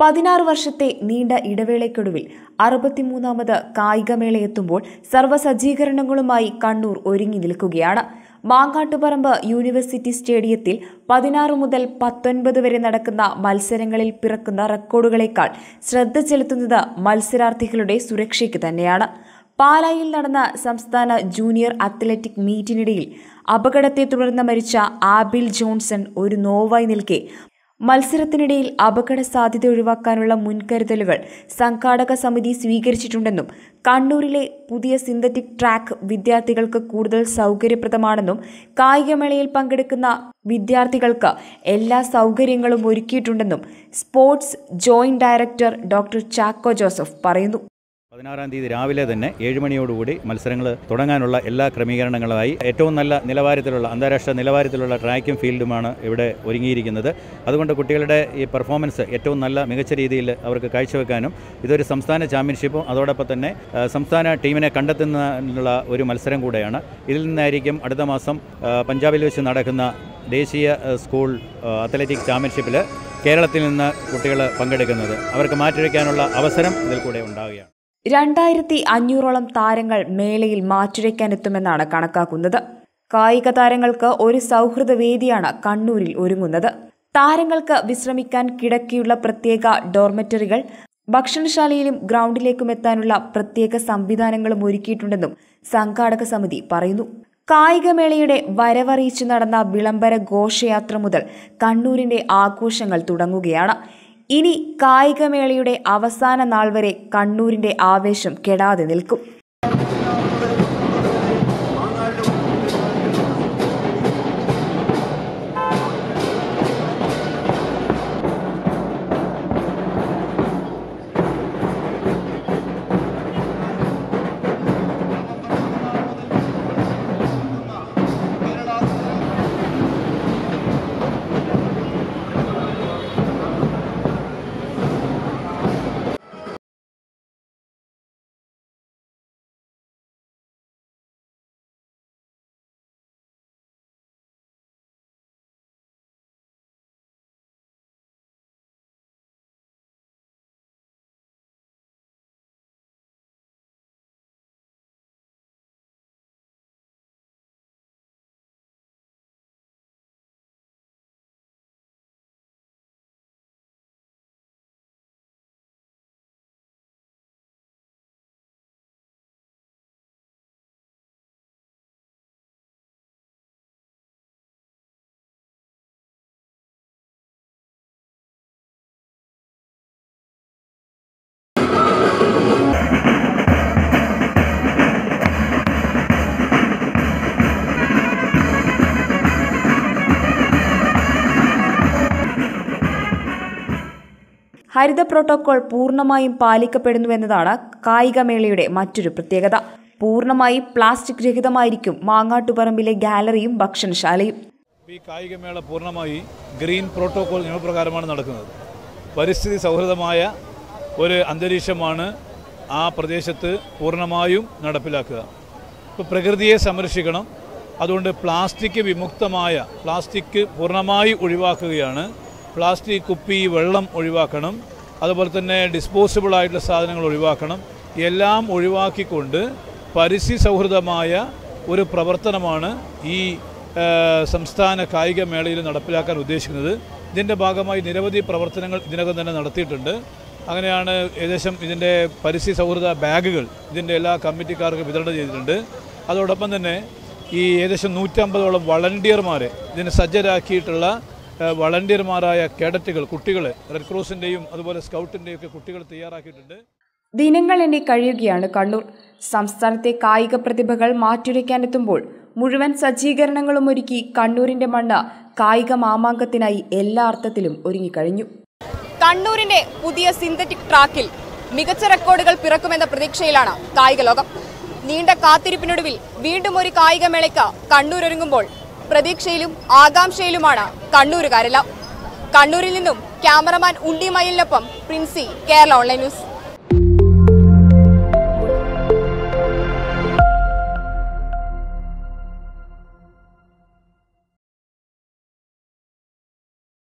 16 വർഷത്തെ നീണ്ട ഇടവേളയ്ക്കൊടുവിൽ 63ാമത് കായികമേളയെത്തുമ്പോൾ സർവ്വസജ്ജീകരണങ്ങളുമായി കണ്ണൂർ ഒരുങ്ങി നിൽക്കുകയാണ്. മാങ്ങാട്ടുപറമ്പ് യൂണിവേഴ്സിറ്റി സ്റ്റേഡിയത്തിൽ 16 മുതൽ 19 വരെ നടക്കുന്ന മത്സരങ്ങളിൽ പിറക്കുന്ന റെക്കോർഡുകളേക്കാൾ ശ്രദ്ധ ചെലുത്തുന്നത് മത്സരാർത്ഥികളുടെ സുരക്ഷയ്ക്ക് തന്നെയാണ്. പാലായിൽ നടന്ന സംസ്ഥാന ജൂനിയർ അത്ലറ്റിക് മീറ്റിനിടയിൽ അപകടത്തെ തുടർന്ന് മരിച്ച ആബിൽ ജോൺസൺ ഒരു നോവായി നിൽക്കെ മത്സരത്തിനിടയിൽ അപകട സാധ്യത ഒഴിവാക്കാനുള്ള മുൻകരുതലുകൾ സംഘാടക സമിതി സ്വീകരിച്ചിട്ടുണ്ടെന്നും കണ്ണൂരിലെ പുതിയ സിന്തറ്റിക് ട്രാക്ക് വിദ്യാർത്ഥികൾക്ക് കൂടുതൽ സൗകര്യപ്രദമാണെന്നും കായികമേളയിൽ പങ്കെടുക്കുന്ന വിദ്യാർത്ഥികൾക്ക് എല്ലാ സൗകര്യങ്ങളും ഒരുക്കിയിട്ടുണ്ടെന്നും sports joint director doctor Chacko Joseph പറയുന്നു. 16-ാം തീയതി രാവിലെ തന്നെ 7 മണിയോടുകൂടി മത്സരങ്ങൾ തുടങ്ങാനുള്ള എല്ലാ ക്രമീകരണങ്ങളുമായി ഏറ്റവും നല്ല നിലവാരത്തിലുള്ള അന്താരാഷ്ട്ര നിലവാരത്തിലുള്ള ട്രാക്കും ഫീൽഡുമാണ് ഇവിടെ ഒരുങ്ങിയിരിക്കുന്നത്. അതുകൊണ്ട് കുട്ടികളുടെ ഈ പെർഫോമൻസ് ഏറ്റവും നല്ല മികച്ച രീതിയിൽ അവർക്ക് കാഴ്ചവെക്കാനും ഇതൊരു സംസ്ഥാന ചാമ്പ്യൻഷിപ്പും അതോടൊപ്പം തന്നെ സംസ്ഥാന ടീമിനെ കണ്ടെത്തുന്നതിനുള്ള ഒരു മത്സരം കൂടെയാണ്. ഇതിൽ നിന്നായിരിക്കും അടുത്ത മാസം പഞ്ചാബിൽ വെച്ച് നടക്കുന്ന ദേശീയ സ്കൂൾ അത്ലറ്റിക് ചാമ്പ്യൻഷിപ്പിൽ കേരളത്തിൽ നിന്ന് കുട്ടികൾ പങ്കെടുക്കുന്നത്. അവർക്ക് മാറ്റുരയ്ക്കാനുള്ള അവസരം ഇതിൽ കൂടെ ഉണ്ടാവുകയാണ്. 2500ഓളം താരങ്ങൾ മേളയിൽ മാറ്റുരയ്ക്കാനെത്തുമെന്നാണ് കണക്കാക്കുന്നത്. കായിക താരങ്ങൾക്ക് ഒരു സൗഹൃദ വേദിയാണ് കണ്ണൂരിൽ ഒരുങ്ങുന്നത്. താരങ്ങൾക്ക് വിശ്രമിക്കാൻ കിടക്കയുള്ള പ്രത്യേക ഡോർമെറ്ററികൾ, ഭക്ഷണശാലയിലും ഗ്രൗണ്ടിലേക്കും എത്താനുള്ള പ്രത്യേക സംവിധാനങ്ങളും ഒരുക്കിയിട്ടുണ്ടെന്നും സംഘാടക സമിതി പറയുന്നു. കായികമേളയുടെ വരവറിയിച്ചു നടന്ന വിളംബര ഘോഷയാത്ര മുതൽ കണ്ണൂരിന്റെ ആഘോഷങ്ങൾ തുടങ്ങുകയാണ്. ഇനി കായികമേളയുടെ അവസാന നാൾ വരെ കണ്ണൂരിന്റെ ആവേശം കെടാതെ നിൽക്കും. ഹരിത പ്രോട്ടോകോൾ പൂർണ്ണമായും പാലിക്കപ്പെടുന്നുവെന്നതാണ് കായികമേളയുടെ മറ്റൊരു പ്രത്യേകത. പൂർണ്ണമായി പ്ലാസ്റ്റിക് രഹിതമായിരിക്കും മാങ്ങാട്ടുപറമ്പിലെ ഗാലറിയും ഭക്ഷണശാലയും. ഈ കായികമേള പൂർണ്ണമായി ഗ്രീൻ പ്രോട്ടോകോൾ നിയമപ്രകാരമാണ് നടക്കുന്നത്. പരിസ്ഥിതി സൗഹൃദമായ ഒരു അന്തരീക്ഷമാണ് ആ പ്രദേശത്ത് പൂർണ്ണമായും നടപ്പിലാക്കുക. ഇപ്പോൾ പ്രകൃതിയെ സംരക്ഷിക്കണം. അതുകൊണ്ട് പ്ലാസ്റ്റിക് വിമുക്തമായ പ്ലാസ്റ്റിക് പൂർണ്ണമായി ഒഴിവാക്കുകയാണ്. പ്ലാസ്റ്റിക് കുപ്പി, വെള്ളം ഒഴിവാക്കണം. അതുപോലെ തന്നെ ഡിസ്പോസിബിൾ ആയിട്ടുള്ള സാധനങ്ങൾ ഒഴിവാക്കണം. എല്ലാം ഒഴിവാക്കിക്കൊണ്ട് പരിസ്ഥിതി സൗഹൃദമായ ഒരു പ്രവർത്തനമാണ് ഈ സംസ്ഥാന കായികമേളയിൽ നടപ്പിലാക്കാൻ ഉദ്ദേശിക്കുന്നത്. ഇതിൻ്റെ ഭാഗമായി നിരവധി പ്രവർത്തനങ്ങൾ ഇതിനകം തന്നെ നടത്തിയിട്ടുണ്ട്. അങ്ങനെയാണ് ഏകദേശം ഇതിൻ്റെ പരിസ്ഥിതി സൗഹൃദ ബാഗുകൾ ഇതിൻ്റെ എല്ലാ കമ്മിറ്റിക്കാർക്കും വിതരണം ചെയ്തിട്ടുണ്ട്. അതോടൊപ്പം തന്നെ ഈ ഏകദേശം 150ഓളം വളണ്ടിയർമാരെ ഇതിന് സജ്ജരാക്കിയിട്ടുള്ള വളണ്ടിയർമാരായ കേഡറ്റുകൾ, കുട്ടികളെ റെഡ് ക്രോസിൻ്റെയും അതുപോലെ സ്കൗട്ടിൻ്റെയും ഒക്കെ കുട്ടികൾ തയ്യാറാക്കിയിട്ടുണ്ട്. ദിനങ്ങൾ എണ്ണി കഴിയുകയാണ് കണ്ണൂർ. സംസ്ഥാനത്തെ കായിക പ്രതിഭകൾ മാറ്റുരയ്ക്കാനെത്തുമ്പോൾ മുഴുവൻ സജ്ജീകരണങ്ങളും ഒരുക്കി കണ്ണൂരിന്റെ മണ്ണ് കായിക മാമാങ്കത്തിനായി എല്ലാ അർത്ഥത്തിലും ഒരുങ്ങിക്കഴിഞ്ഞു. കണ്ണൂരിന്റെ പുതിയ സിന്തറ്റിക് ട്രാക്കിൽ മികച്ച റെക്കോർഡുകൾ പിറക്കുമെന്ന പ്രതീക്ഷയിലാണ് കായിക ലോകം. നീണ്ട കാത്തിരിപ്പിനൊടുവിൽ വീണ്ടും ഒരു കായികമേളയ്ക്ക് കണ്ണൂർ ഒരുങ്ങുമ്പോൾ പ്രതീക്ഷയിലും ആകാംക്ഷയിലുമാണ് കണ്ണൂരുകാരെല്ലാം. കണ്ണൂരിൽ നിന്നും ക്യാമറമാൻ ഉണ്ണി മയിലിനൊപ്പം പ്രിൻസി, കേരള ഓൺലൈൻ ന്യൂസ്.